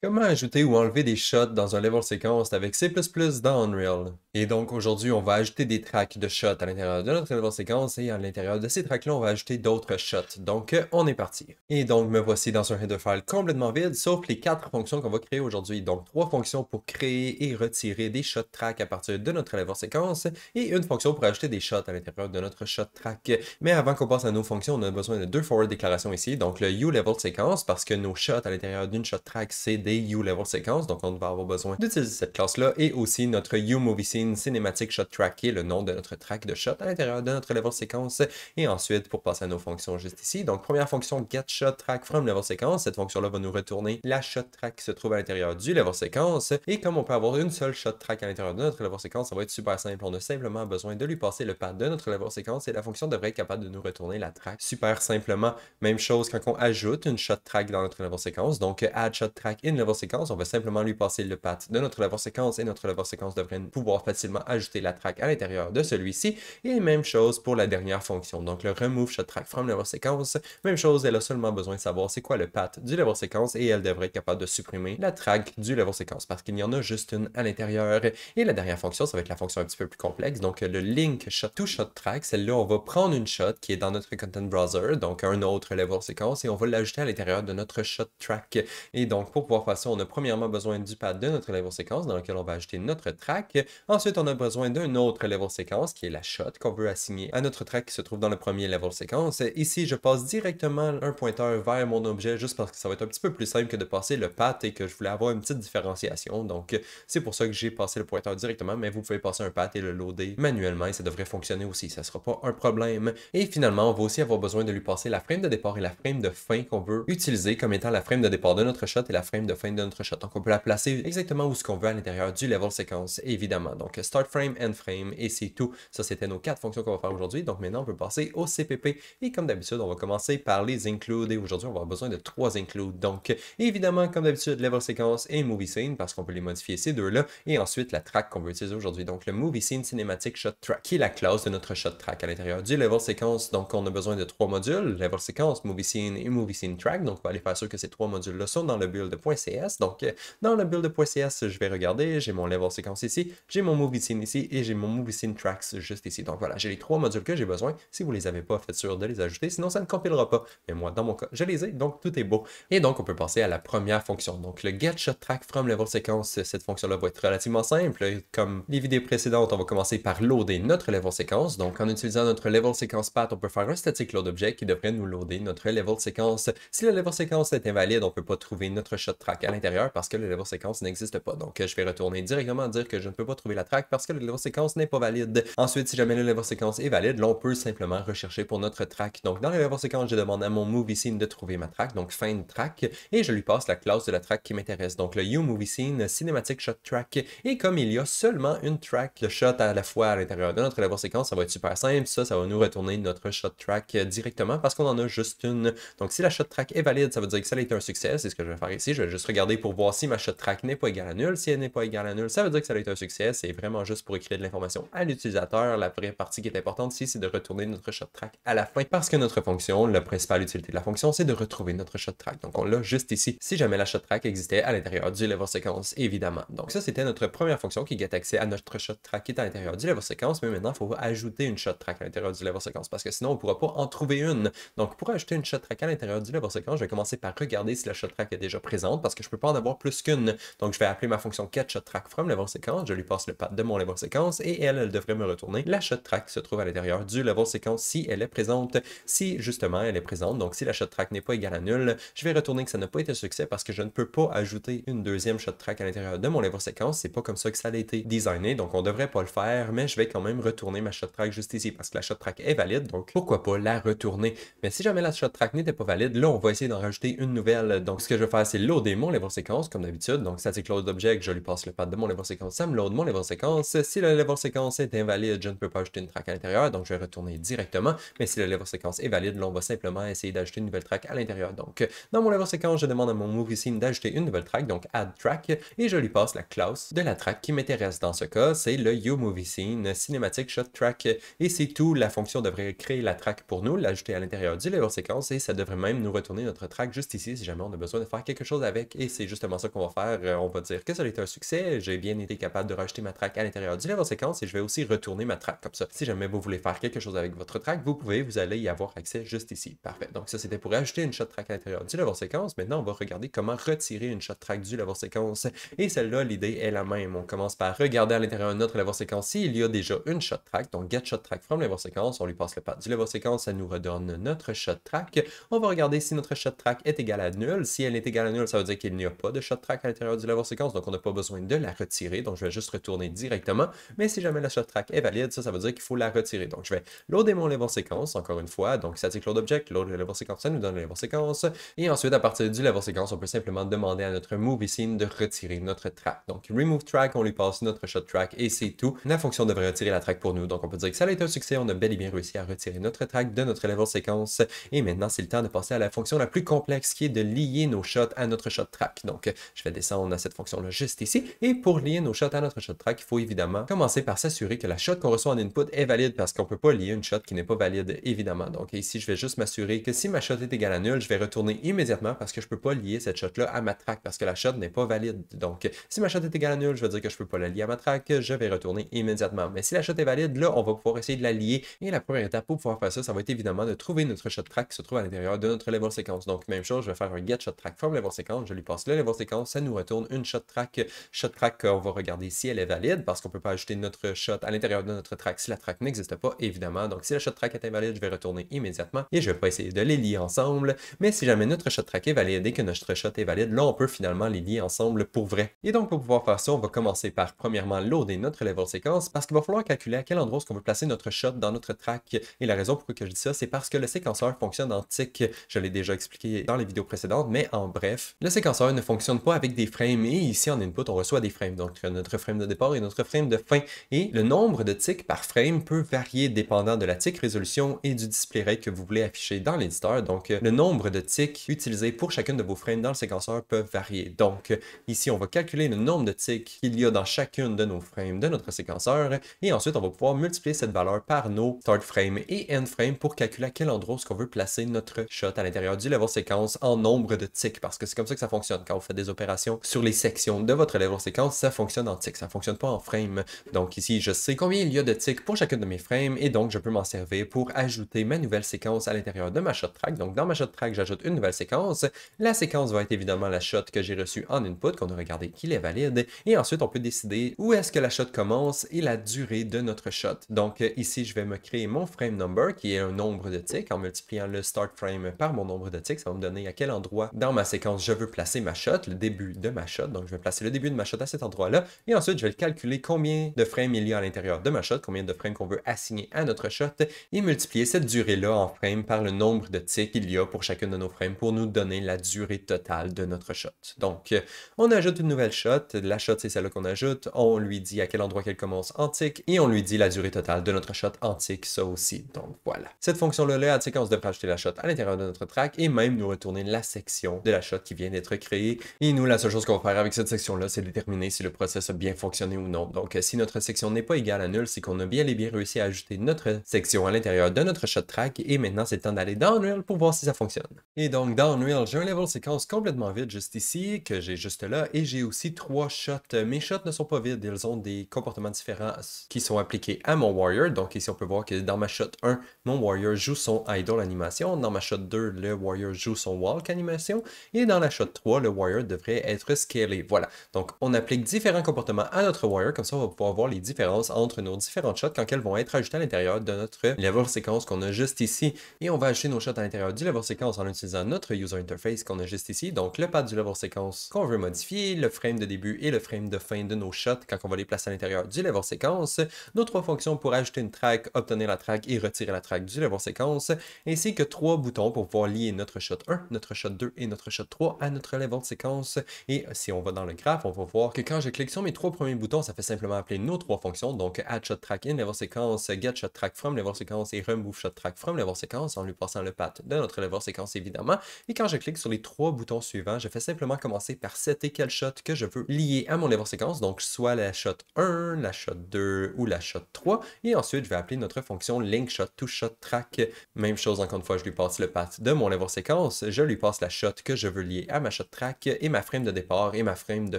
Comment ajouter ou enlever des shots dans un level séquence avec C++ dans Unreal? Et donc aujourd'hui, on va ajouter des tracks de shots à l'intérieur de notre level séquence et à l'intérieur de ces tracks-là, on va ajouter d'autres shots. Donc on est parti. Et donc me voici dans un header file complètement vide, sauf les 4 fonctions qu'on va créer aujourd'hui. Donc 3 fonctions pour créer et retirer des shot tracks à partir de notre level séquence et une fonction pour ajouter des shots à l'intérieur de notre shot track. Mais avant qu'on passe à nos fonctions, on a besoin de 2 forward déclarations ici. Donc le uLevel séquence parce que nos shots à l'intérieur d'une shot track, c'est des uLevel séquences, donc on va avoir besoin d'utiliser cette classe-là, et aussi notre uMovieScene Cinematic Shot Track, qui est le nom de notre track de shot à l'intérieur de notre level séquence. Et ensuite, pour passer à nos fonctions juste ici, donc première fonction getShotTrack from level séquence, cette fonction-là va nous retourner la shot track qui se trouve à l'intérieur du level séquence, et comme on peut avoir une seule shot track à l'intérieur de notre level séquence, ça va être super simple, on a simplement besoin de lui passer le path de notre level séquence, et la fonction devrait être capable de nous retourner la track super simplement. Même chose quand on ajoute une shot track dans notre level séquence, donc add shot track in level séquence, on va simplement lui passer le path de notre level séquence et notre level séquence devrait pouvoir facilement ajouter la track à l'intérieur de celui-ci. Et même chose pour la dernière fonction, donc le remove shot track from level séquence. Même chose, elle a seulement besoin de savoir c'est quoi le path du level séquence et elle devrait être capable de supprimer la track du level séquence parce qu'il y en a juste une à l'intérieur. Et la dernière fonction, ça va être la fonction un petit peu plus complexe, donc le link shot to shot track. Celle-là, on va prendre une shot qui est dans notre content browser, donc un autre level séquence, et on va l'ajouter à l'intérieur de notre shot track. Et donc, pour pouvoir faire ça, on a premièrement besoin du path de notre level séquence dans lequel on va ajouter notre track. Ensuite, on a besoin d'un autre level séquence qui est la shot qu'on veut assigner à notre track qui se trouve dans le premier level séquence. Ici, je passe directement un pointeur vers mon objet juste parce que ça va être un petit peu plus simple que de passer le path et que je voulais avoir une petite différenciation. Donc, c'est pour ça que j'ai passé le pointeur directement, mais vous pouvez passer un path et le loader manuellement et ça devrait fonctionner aussi. Ça ne sera pas un problème. Et finalement, on va aussi avoir besoin de lui passer la frame de départ et la frame de fin qu'on veut utiliser comme étant la frame de départ de notre shot et la frame de fin de notre shot. Donc, on peut la placer exactement où ce qu'on veut à l'intérieur du level séquence, évidemment. Donc, start frame, end frame, et c'est tout. Ça, c'était nos 4 fonctions qu'on va faire aujourd'hui. Donc, maintenant, on peut passer au CPP. Et comme d'habitude, on va commencer par les include. Et aujourd'hui, on va avoir besoin de 3 include. Donc, évidemment, comme d'habitude, level séquence et movie scene, parce qu'on peut les modifier ces deux-là. Et ensuite, la track qu'on veut utiliser aujourd'hui. Donc, le movie scene cinematic shot track, qui est la classe de notre shot track à l'intérieur du level séquence. Donc, on a besoin de 3 modules, level séquence, movie scene et movie scene track. Donc, on va aller faire sûr que ces 3 modules-là sont dans le build.cs. Donc, dans le build.cs, je vais regarder, j'ai mon level séquence ici, j'ai mon movie scene ici et j'ai mon movie scene tracks juste ici. Donc voilà, j'ai les 3 modules que j'ai besoin. Si vous les avez pas, faites sûr de les ajouter, sinon ça ne compilera pas. Mais moi, dans mon cas, je les ai, donc tout est beau. Et donc, on peut passer à la première fonction. Donc, le get shot track from level séquence, cette fonction-là va être relativement simple. Comme les vidéos précédentes, on va commencer par loader notre level séquence. Donc, en utilisant notre level séquence path, on peut faire un static load object qui devrait nous loader notre level séquence. Si le level séquence est invalide, on peut pas trouver notre shot track à l'intérieur parce que le level séquence n'existe pas. Donc, je vais retourner directement dire que je ne peux pas trouver la track parce que le level séquence n'est pas valide. Ensuite, si jamais le level séquence est valide, là, on peut simplement rechercher pour notre track. Donc, dans le level séquence, je demande à mon movie scene de trouver ma track, donc fin de track, et je lui passe la classe de la track qui m'intéresse. Donc, le uMovieScene Cinematic Shot Track. Et comme il y a seulement une track de shot à la fois à l'intérieur de notre level séquence, ça va être super simple. Ça va nous retourner notre shot track directement parce qu'on en a juste une. Donc, si la shot track est valide, ça veut dire que ça a été un succès. C'est ce que je vais faire ici. Je vais juste regarder pour voir si ma shot track n'est pas égale à nul. Si elle n'est pas égale à nul, ça veut dire que ça a été un succès. C'est vraiment juste pour écrire de l'information à l'utilisateur. La vraie partie qui est importante ici, c'est de retourner notre shot track à la fin parce que notre fonction, la principale utilité de la fonction, c'est de retrouver notre shot track. Donc, on l'a juste ici. Si jamais la shot track existait à l'intérieur du level séquence, évidemment. Donc, ça, c'était notre première fonction qui get accès à notre shot track qui est à l'intérieur du level séquence. Mais maintenant, il faut ajouter une shot track à l'intérieur du level séquence parce que sinon, on ne pourra pas en trouver une. Donc, pour ajouter une shot track à l'intérieur du level séquence, je vais commencer par regarder si la shot track est déjà présente parce que je peux pas en avoir plus qu'une. Donc, je vais appeler ma fonction getShotTrack from level séquence. Je lui passe le path de mon level séquence et elle devrait me retourner la shot track qui se trouve à l'intérieur du level séquence si elle est présente. Si justement elle est présente, donc si la shot track n'est pas égale à nul, je vais retourner que ça n'a pas été un succès parce que je ne peux pas ajouter une deuxième shot track à l'intérieur de mon level séquence. C'est pas comme ça que ça a été designé, donc on devrait pas le faire, mais je vais quand même retourner ma shot track juste ici parce que la shot track est valide, donc pourquoi pas la retourner. Mais si jamais la shot track n'était pas valide, là on va essayer d'en rajouter une nouvelle. Donc ce que je vais faire, c'est loader mon level séquence comme d'habitude. Donc static load object, je lui passe le path de mon level séquence, ça me load mon level séquence. Si le level séquence est invalide, je ne peux pas ajouter une track à l'intérieur, donc je vais retourner directement. Mais si le level séquence est valide, là on va simplement essayer d'ajouter une nouvelle track à l'intérieur. Donc dans mon level séquence, je demande à mon movie scene d'ajouter une nouvelle track, donc add track, et je lui passe la classe de la track qui m'intéresse. Dans ce cas, c'est le uMovieScene Cinematic Shot Track. Et c'est tout, la fonction devrait créer la track pour nous, l'ajouter à l'intérieur du level séquence, et ça devrait même nous retourner notre track juste ici si jamais on a besoin de faire quelque chose avec. logique et c'est justement ça qu'on va faire. On va dire que ça a été un succès, j'ai bien été capable de rajouter ma track à l'intérieur du level séquence et je vais aussi retourner ma track comme ça. Si jamais vous voulez faire quelque chose avec votre track, vous allez y avoir accès juste ici. Parfait. Donc ça c'était pour ajouter une shot track à l'intérieur du level séquence. Maintenant on va regarder comment retirer une shot track du level séquence et celle-là l'idée est la même. On commence par regarder à l'intérieur de notre level séquence s'il y a déjà une shot track. Donc get shot track from level séquence, on lui passe le path du level séquence, ça nous redonne notre shot track. On va regarder si notre shot track est égale à nul. Si elle est égale à nul, ça veut dire qu'il n'y a pas de shot track à l'intérieur du level séquence, donc on n'a pas besoin de la retirer. Donc je vais juste retourner directement. Mais si jamais la shot track est valide, ça veut dire qu'il faut la retirer. Donc je vais loader mon level séquence encore une fois. Donc static load object, load le level séquence, ça nous donne le level séquence. Et ensuite, à partir du level séquence, on peut simplement demander à notre movie scene de retirer notre track. Donc remove track, on lui passe notre shot track et c'est tout. La fonction devrait retirer la track pour nous. Donc on peut dire que ça a été un succès, on a bel et bien réussi à retirer notre track de notre level séquence. Et maintenant, c'est le temps de passer à la fonction la plus complexe qui est de lier nos shots à notre shot track. Donc je vais descendre à cette fonction-là juste ici. Et pour lier nos shots à notre shot track, il faut évidemment commencer par s'assurer que la shot qu'on reçoit en input est valide parce qu'on ne peut pas lier une shot qui n'est pas valide, évidemment. Donc ici, je vais juste m'assurer que si ma shot est égale à nul, je vais retourner immédiatement parce que je ne peux pas lier cette shot-là à ma track parce que la shot n'est pas valide. Donc si ma shot est égale à nul, je vais dire que je ne peux pas la lier à ma track, je vais retourner immédiatement. Mais si la shot est valide, là, on va pouvoir essayer de la lier. Et la première étape pour pouvoir faire ça, ça va être évidemment de trouver notre shot track qui se trouve à l'intérieur de notre level séquence. Donc même chose, je vais faire un get shot track from level séquence, je lui passe le level séquence, ça nous retourne une shot track. Shot track, on va regarder si elle est valide parce qu'on ne peut pas ajouter notre shot à l'intérieur de notre track si la track n'existe pas, évidemment. Donc si la shot track est invalide, je vais retourner immédiatement et je vais pas essayer de les lier ensemble. Mais si jamais notre shot track est valide et que notre shot est valide, là on peut finalement les lier ensemble pour vrai. Et donc pour pouvoir faire ça, on va commencer par premièrement loader notre level séquence parce qu'il va falloir calculer à quel endroit est-ce qu'on veut placer notre shot dans notre track. Et la raison pourquoi je dis ça, c'est parce que le séquenceur fonctionne en tick. Je l'ai déjà expliqué dans les vidéos précédentes, mais en bref, le séquenceur ne fonctionne pas avec des frames et ici en input on reçoit des frames. Donc notre frame de départ et notre frame de fin. Et le nombre de ticks par frame peut varier dépendant de la tick résolution et du display rate que vous voulez afficher dans l'éditeur. Donc le nombre de ticks utilisés pour chacune de vos frames dans le séquenceur peuvent varier. Donc ici on va calculer le nombre de ticks qu'il y a dans chacune de nos frames de notre séquenceur et ensuite on va pouvoir multiplier cette valeur par nos start frame et end frame pour calculer à quel endroit est-ce qu'on veut placer notre shot à l'intérieur du level séquence en nombre de ticks parce que c'est comme ça que ça fonctionne. Quand vous faites des opérations sur les sections de votre level séquence, ça fonctionne en ticks, ça fonctionne pas en frame. Donc ici je sais combien il y a de ticks pour chacune de mes frames et donc je peux m'en servir pour ajouter ma nouvelle séquence à l'intérieur de ma shot track. Donc dans ma shot track, j'ajoute une nouvelle séquence. La séquence va être évidemment la shot que j'ai reçue en input, qu'on a regardé qu'il est valide. Et ensuite, on peut décider où est-ce que la shot commence et la durée de notre shot. Donc ici, je vais me créer mon frame number qui est un nombre de ticks en multipliant le start frame par mon nombre de ticks. Ça va me donner à quel endroit dans ma séquence je veux placer ma shot, le début de ma shot. Donc je vais placer le début de ma shot à cet endroit-là. Et ensuite, je vais calculer combien de frames il y a à l'intérieur de ma shot, combien de frames qu'on veut assigner à notre shot et multiplier cette durée-là en frames par le nombre de ticks qu'il y a pour chacune de nos frames pour nous donner la durée totale de notre shot. Donc, on ajoute une nouvelle shot. La shot, c'est celle-là qu'on ajoute. On lui dit à quel endroit qu'elle commence en tick et on lui dit la durée totale de notre shot en tick, ça aussi. Donc, voilà. Cette fonction-là, là, à tick, on devrait ajouter la shot à l'intérieur de notre track et même nous retourner la section de la shot qui vient d'être créée. Et nous, la seule chose qu'on va faire avec cette section-là, c'est déterminer si le process a bien fonctionné ou non. Donc, si notre section n'est pas égale à nul, c'est qu'on a bien et bien réussi à ajouter notre section à l'intérieur de notre shot track et maintenant, c'est le temps d'aller dans Unreal pour voir si ça fonctionne. Et donc, dans Unreal, j'ai un level séquence complètement vide juste ici, que j'ai juste là, et j'ai aussi 3 shots. Mes shots ne sont pas vides, ils ont des comportements différents qui sont appliqués à mon warrior. Donc ici, on peut voir que dans ma shot 1, mon warrior joue son idle animation. Dans ma shot 2, le warrior joue son walk animation. Et dans la shot 3, le warrior devrait être scalé. Voilà. Donc, on applique différents comportements à notre warrior. Comme ça, on va pouvoir voir les différences entre nos différentes shots quand elles vont être ajoutées à l'intérieur de notre level séquence qu'on a juste ici. Et on va ajouter nos shots à l'intérieur du level séquence en utilisant notre user interface qu'on a juste ici. Donc, le path du level séquence qu'on veut modifier, le frame de début et le frame de fin de nos shots quand on va les placer à l'intérieur du level séquence, nos 3 fonctions pour ajouter une track, obtenir la track et retirer la track du level séquence, ainsi que 3 boutons pour pouvoir lier notre shot 1, notre shot 2 et notre shot 3 à notre level séquence. Et si on va dans le graphe, on va voir que quand je clique sur mes 3 premiers boutons, ça fait simplement appeler nos 3 fonctions, donc add shot track in level séquence, get shot track from level séquence et remove shot track from level séquence en lui passant le path de notre level séquence évidemment. Et quand je clique sur les 3 boutons suivants, je fais simplement commencer par setter quel shot que je veux lier à mon level séquence, donc soit la shot 1, la shot 2 ou la shot 3, et ensuite je vais appeler notre fonction link shot to shot track. Même chose encore une fois, je lui passe le path de mon level séquence, je lui passe la shot que je veux lier à ma shot shot track et ma frame de départ et ma frame de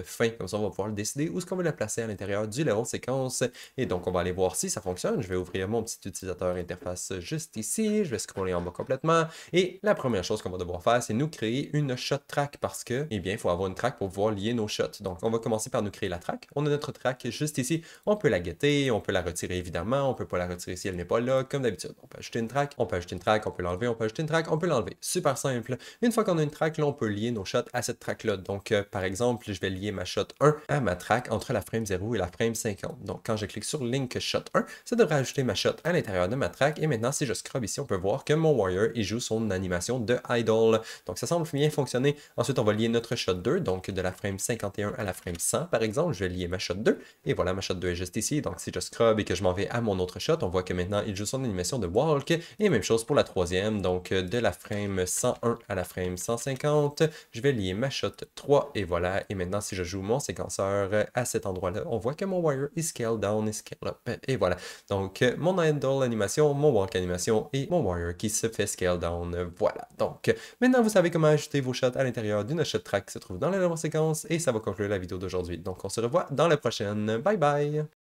fin. Comme ça, on va pouvoir le décider où est-ce qu'on veut la placer à l'intérieur du level séquence. Et donc, on va aller voir si ça fonctionne. Je vais ouvrir mon petit utilisateur interface juste ici. Je vais scroller en bas complètement. Et la première chose qu'on va devoir faire, c'est nous créer une shot track parce que, eh bien, il faut avoir une track pour pouvoir lier nos shots. Donc, on va commencer par nous créer la track. On a notre track juste ici. On peut la getter, on peut la retirer évidemment. On peut pas la retirer si elle n'est pas là, comme d'habitude. On peut ajouter une track, on peut ajouter une track, on peut l'enlever, on peut ajouter une track, on peut l'enlever. Super simple. Une fois qu'on a une track, là, on peut lier nos shots à cette track-là. Donc, par exemple, je vais lier ma shot 1 à ma track entre la frame 0 et la frame 50. Donc, quand je clique sur Link Shot 1, ça devrait ajouter ma shot à l'intérieur de ma track. Et maintenant, si je scrub ici, on peut voir que mon warrior, il joue son animation de idle. Donc, ça semble bien fonctionner. Ensuite, on va lier notre shot 2, donc de la frame 51 à la frame 100, par exemple. Je vais lier ma shot 2. Et voilà, ma shot 2 est juste ici. Donc, si je scrub et que je m'en vais à mon autre shot, on voit que maintenant, il joue son animation de walk. Et même chose pour la troisième. Donc, de la frame 101 à la frame 150, je vais lier ma shot 3. Et voilà. Et maintenant, si je joue mon séquenceur à cet endroit-là, on voit que mon wire est scale down et scale up. Et voilà. Donc, mon idle animation, mon walk animation et mon wire qui se fait scale down. Voilà. Donc, maintenant, vous savez comment ajouter vos shots à l'intérieur d'une shot track qui se trouve dans la séquence. Et ça va conclure la vidéo d'aujourd'hui. Donc, on se revoit dans la prochaine. Bye bye!